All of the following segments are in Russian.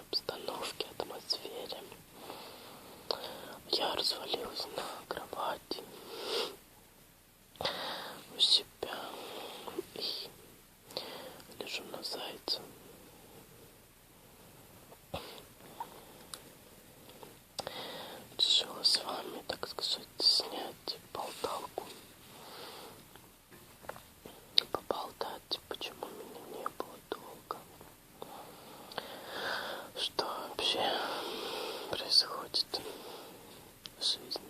обстановке, атмосфере. Я развалилась на кровати у себя и лежу на зайце. Решила с вами, так сказать, снять болталку, поболтать, почему меня не было долго, что вообще происходит в жизни.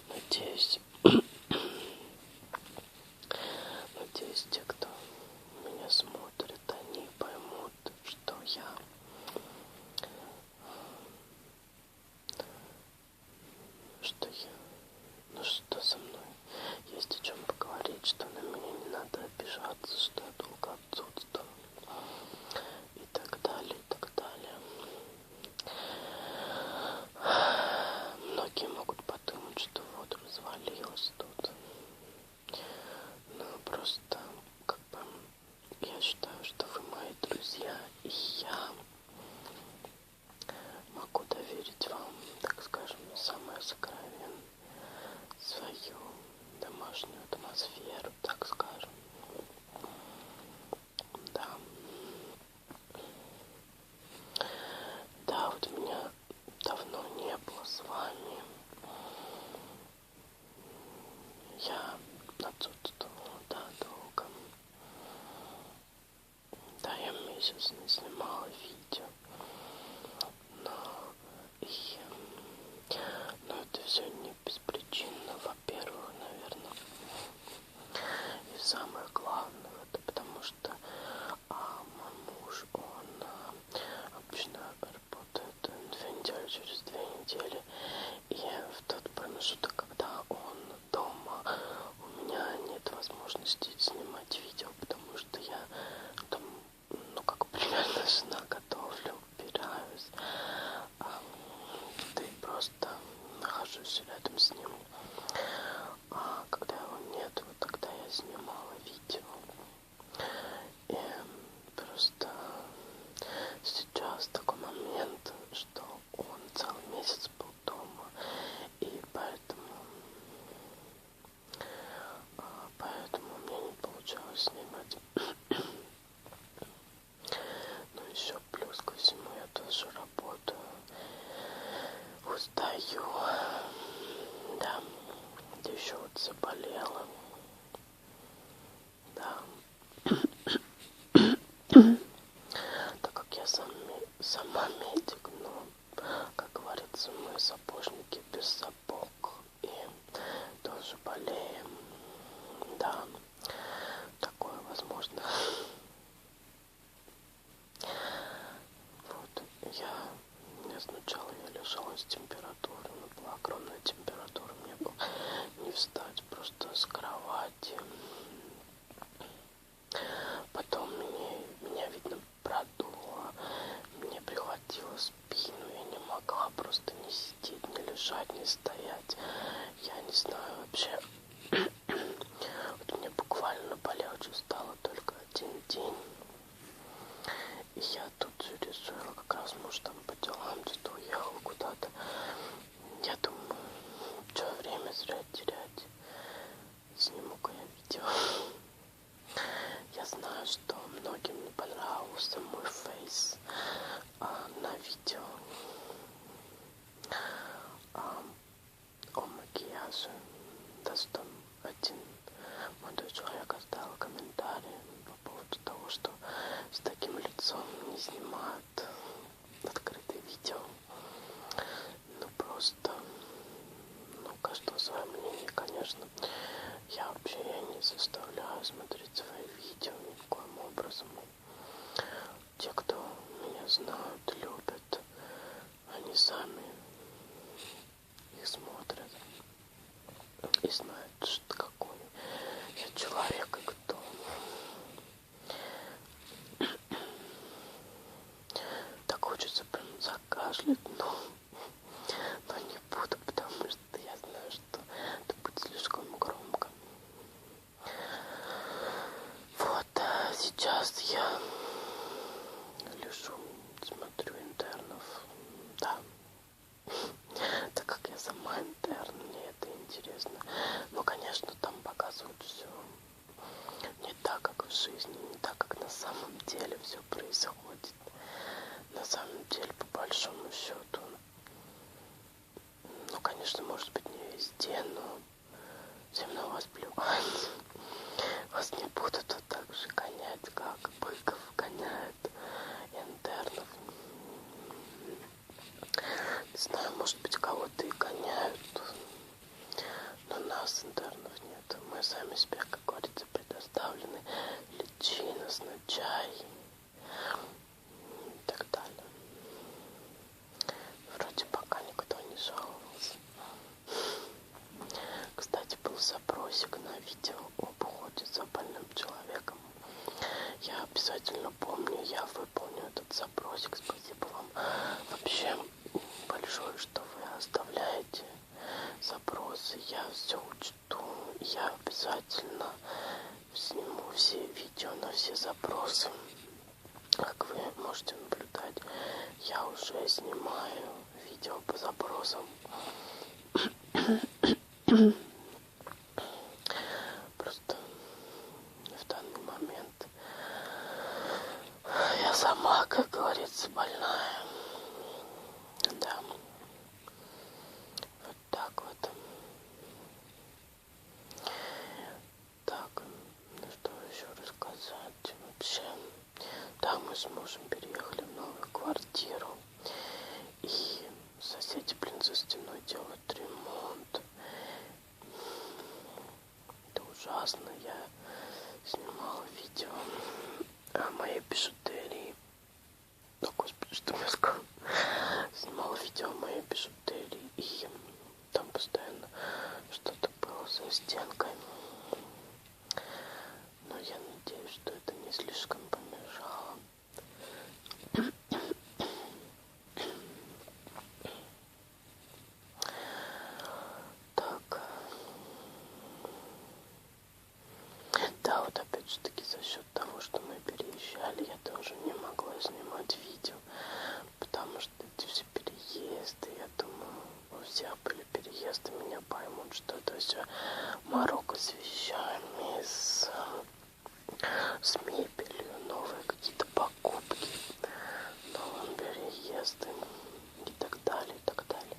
Надеюсь, те, кто меня смотрит, они поймут, что что со мной есть о чем поговорить, что на меня не надо обижаться, что я долго отсутствую и так далее, и так далее. Многие могут подумать, что вот развалилась тут. Но просто, я считаю, что вы мои друзья, и я могу доверить вам, так скажем, самое сокровенное, свою домашнюю атмосферу, так скажем. Да, вот меня давно не было с вами. Я отсутствовала, долго. Да, я месяц не снимала видео. Но это все не беспричинно. Во-первых, наверное, и самое главное, это потому что мой муж, он обычно работает 2 недели, через 2 недели. И в тот промежуток, когда он дома, у меня нет возможности снимать видео, потому что я там, примерно жена, готовлю, убираюсь. Да и просто нахожусь рядом с ним. А когда его нет, вот тогда я снимала видео. И просто сейчас такой момент, что он целый месяц был дома, и поэтому мне не получалось снимать. Но еще плюс ко всему я тоже работаю, устаю, да, еще вот заболела, да. Так как я сама медик, но, как говорится, мы сапожники без сапог, и тоже болеем, да, такое возможно. Вот, сначала я лежала с температурой, у меня была огромная температура, мне было не встать просто с кровати. Потом меня видно, продуло, мне прихватило спину, я не могла просто ни сидеть, ни лежать, ни стоять. Я не знаю вообще. Вот мне буквально полегче стало только 1 день. И я тут решила, как раз муж там по делам где-то уехал куда-то. Я думаю, что время зря терять. Сниму-ка я видео. Я знаю, что многим не понравился мой фейс на видео о макияже. Даже там один молодой человек оставил комментарий по поводу того, что с таким лицом не снимают открытые видео. Просто, у каждого свое мнение, конечно. Я вообще не заставляю смотреть свои видео никаким образом. Те, кто меня знают, любят, они сами их смотрят и знают, что какой я человек и кто. Так хочется прям закашлять, но не буду, потому что я знаю, что это будет слишком громко. Вот, сейчас я лежу, смотрю интернет. большому счету. Ну, конечно, может быть, не везде, но всем на вас плевать. Вас не будут вот так же гонять, как быков гоняют интернов. Не знаю, может быть, кого-то и гоняют, но нас, интернов, нет. Мы сами себе, как говорится, предоставлены. Личина, чай и так далее. Вроде пока никто не жаловался. Кстати, был запросик на видео об уходе за больным человеком. Я обязательно помню, я выполню этот запросик. Спасибо вам вообще большое, что вы оставляете запросы. Я все учту. Я обязательно сниму все видео на все запросы. Как вы можете наблюдать, я уже снимаю видео по запросам. Просто в данный момент я сама, как говорится, больная. Да. Вот так вот. Так, ну что еще рассказать вообще? Да, мы с мужем переехали в новую квартиру. И соседи, за стеной делают ремонт. Это ужасно. Я снимала видео о моей бижутерии. О, господи, что я сказала? Снимала видео о моей бижутерии. И там постоянно что-то было за стенкой. Но я надеюсь, что это не слишком помешало. Так. Да, вот опять же таки за счет того, что мы переезжали, я тоже не могла снимать видео, потому что эти все переезды, я думаю, у всех были переезды, меня поймут, что это все морока с вещами, с мебелью, новые какие-то покупки, новые переезды и так далее, и так далее.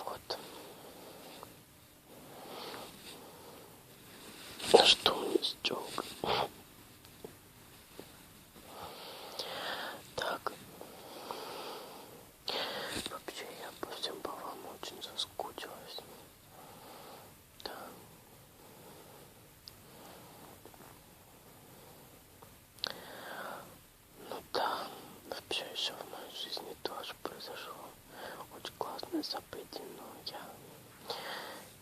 Вот. А что у меня стёк? Так. Вообще я по всем по вам очень соскучилась. Да. Ну да, вообще еще в моей жизни тоже произошло очень классное событие, но я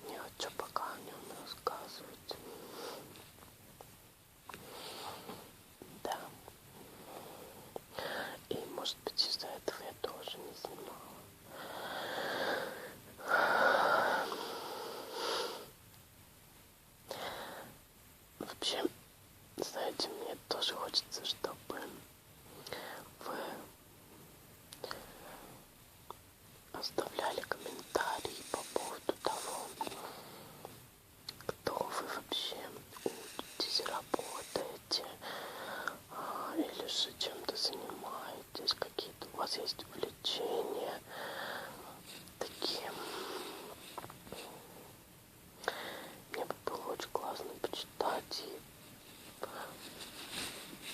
не хочу пока о нем рассказывать. Да. И может быть из-за этого я тоже не снимала. Вообще, знаете, мне тоже хочется, чтобы вы оставляли комментарии по поводу того, кто вы вообще, учитесь, работаете, или же чем-то занимаетесь, какие-то у вас есть увлечения такие. Мне бы было очень классно почитать и...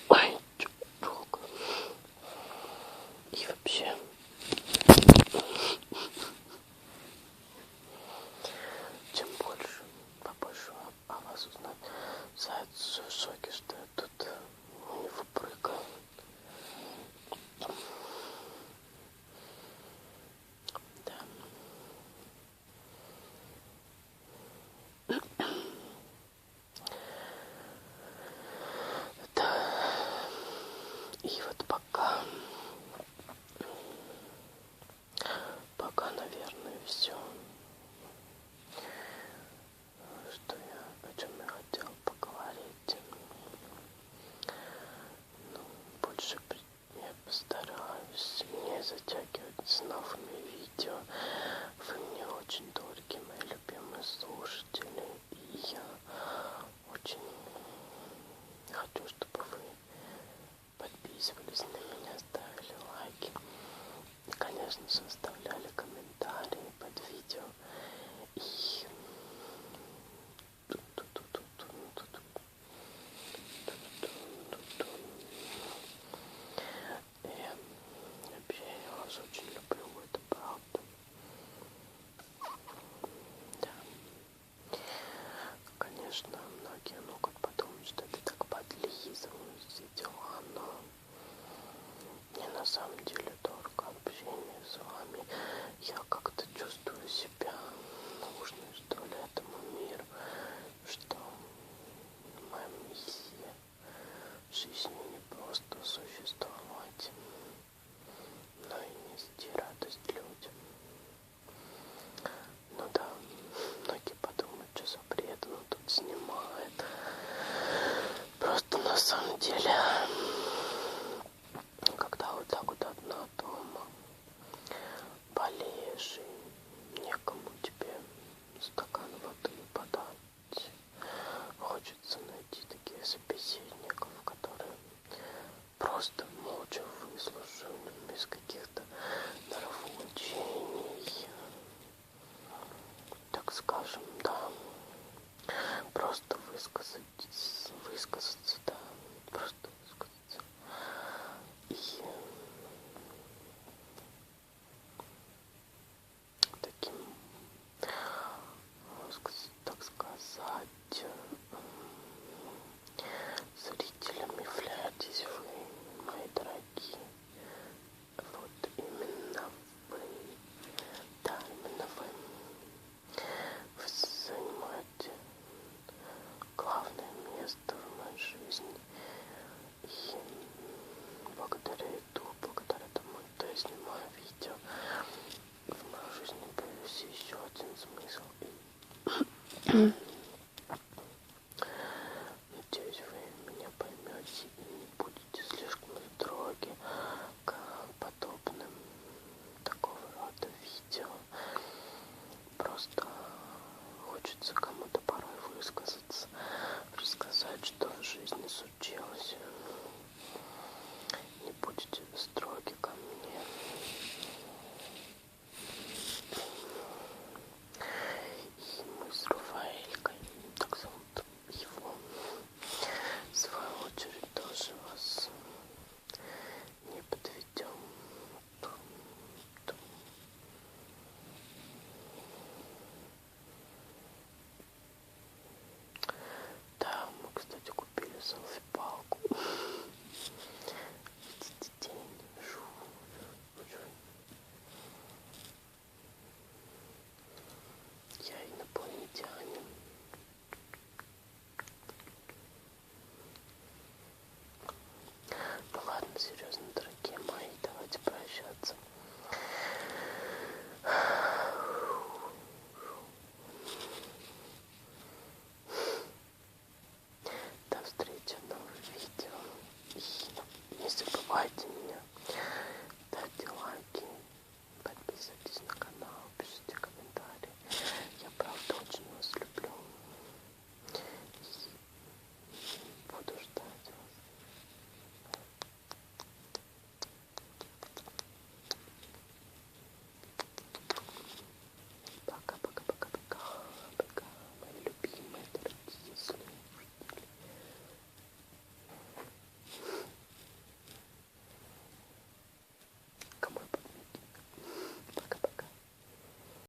Ой, долго. И вообще... Чем больше, побольше о вас узнать. Заяц в шоке, что я тут у него прыгаю. Да. Да. И вот пока, наверное, все. О чем я хотела поговорить. Ну, больше я постараюсь не затягивать с новыми видео. Вы мне очень дороги, мои любимые слушатели. И я очень хочу, чтобы подписывались на меня, ставили лайки. И, конечно же, оставляли комментарии под видео. И вообще я вас очень люблю, это правда. Да. Конечно, многие могут подумать, что это так подлизываю все дела, но мне на самом деле только общение с вами. Я как-то чувствую себя нужной, что ли, этому миру, что моя миссия в жизни не просто существовать, но и нести радость людям. Ну да, многие подумают, что за бред он тут снимает. Просто на самом деле, когда вот так вот одна дома болеешь и некому тебе стакан воды подать, хочется найти таких собеседников, которые просто молча выслушают, без каких-то нравоучений, так скажем, да, просто высказаться, да, просто высказаться. И таким, так сказать, зрителями являетесь вы, мои дорогие. Вот именно вы, да, именно вы занимаете главное место в моей жизни. И благодаря YouTube, благодаря тому, что я снимаю видео, в мою жизнь появился еще один смысл. И надеюсь, вы меня поймете и не будете слишком строги к подобным такого рода видео. Просто хочется кому-то порой высказаться, рассказать, что в жизни случилось. Не будете строги ко мне. И мы с Рафаэлькой, так зовут его, в свою очередь тоже вас не подведем. Да, мы, кстати, купили селфи-палку. Видите, день. Я инопланетянин. Ну ладно, серьезно, дорогие мои, давайте прощаться. До встречи в новых видео. И не забывайте